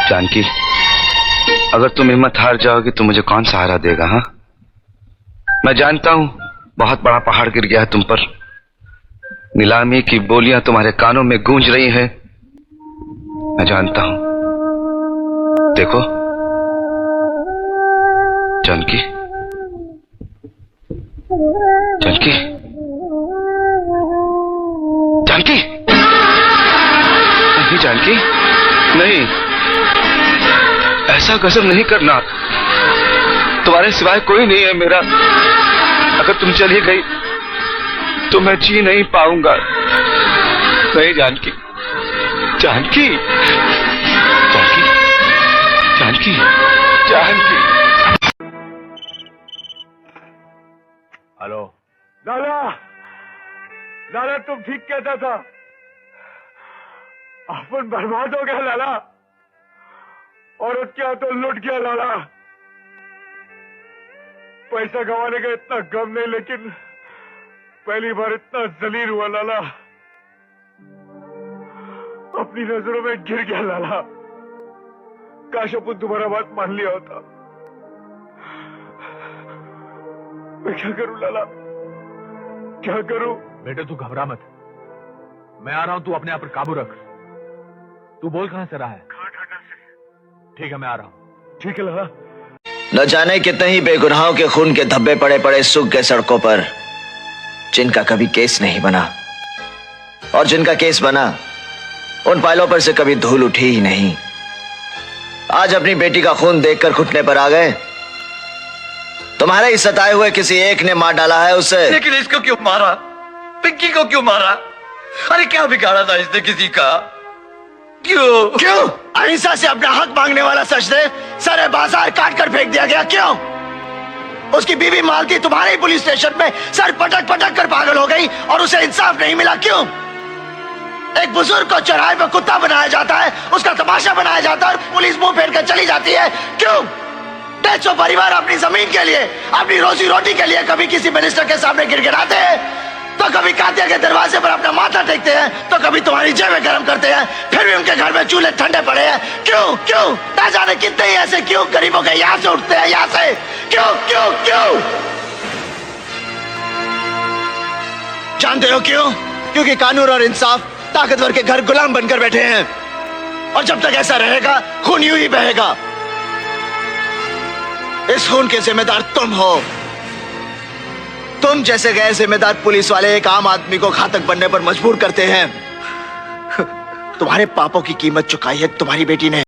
जानकी, अगर तुम हिम्मत हार जाओगी तो मुझे कौन सहारा देगा? हाँ, मैं जानता हूं बहुत बड़ा पहाड़ गिर गया है तुम पर। नीलामी की बोलियां तुम्हारे कानों में गूंज रही हैं, मैं जानता हूं। देखो जानकी, जानकी, जानकी, नहीं जानकी, नहीं, ऐसा गजब नहीं करना। तुम्हारे सिवाय कोई नहीं है मेरा। अगर तुम चली गई तो मैं जी नहीं पाऊंगा। नहीं जानकी, जानकी, जानकी, जानकी, जानकी। हेलो लाला, लाला तुम ठीक कहता था, अपन बर्बाद हो गया लाला। औरत क्या तो लुट गया लाला। पैसा गंवाने का इतना गम नहीं, लेकिन पहली बार इतना जलील हुआ लाला। अपनी नजरों में गिर गया लाला। काश अपन तुम्हारा बात मान लिया होता। मैं क्या करूं लाला, क्या करूं? बेटे तू घबरा मत, मैं आ रहा हूं, तू अपने आप पर काबू रख। तू बोल कहां से रहा है? ठीक है मैं आ रहा हूं। ठीक है लाला। न जाने कितने ही बेगुनाहों के खून के धब्बे पड़े पड़े सूख गए सड़कों पर, जिनका कभी केस नहीं बना, और जिनका केस बना उन फाइलों पर से कभी धूल उठी ही नहीं। आज अपनी बेटी का खून देखकर घुटने पर आ गए। तुम्हारे ही सताए हुए किसी एक ने मार डाला है उसे। लेकिन इसको क्यों मारा? पिंकी को क्यों मारा? अरे क्या बिगाड़ा था इसने किसी का? क्यों? क्यों? अहिंसा से अपना हक मांगने वाला सजदे सारे बाजार काट कर फेंक दिया गया। क्यों? उसकी बीवी मालती तुम्हारे ही पुलिस स्टेशन में सर पटक पटक कर पागल हो गई और उसे इंसाफ नहीं मिला। क्यों? एक बुजुर्ग को चौराहे पर कुत्ता बनाया जाता है, उसका तमाशा बनाया जाता है और पुलिस मुंह फेर कर चली जाती है। क्यों? जो परिवार अपनी जमीन के लिए, अपनी रोजी रोटी के लिए कभी किसी मिनिस्टर के सामने गिड़गिड़ाते हैं, तो कभी कातिया के दरवाजे पर अपना माथा टेकते हैं, तो कभी तुम्हारी जेबें गर्म करते हैं, फिर भी उनके घर में चूल्हे ठंडे पड़े हैं। क्यों? क्यों? ना जाने कितने ही ऐसे क्यों गरीबों के यहां से उठते हैं, यहां से। क्यों? क्यों? क्यों? जानते हो क्यों? क्योंकि कानून और इंसाफ ताकतवर के घर गुलाम बनकर बैठे हैं, और जब तक ऐसा रहेगा खून यूं ही बहेगा। इस खून के जिम्मेदार तुम हो। तुम जैसे गैर जिम्मेदार पुलिस वाले एक आम आदमी को घातक बनने पर मजबूर करते हैं। तुम्हारे पापों की कीमत चुकाई है तुम्हारी बेटी ने।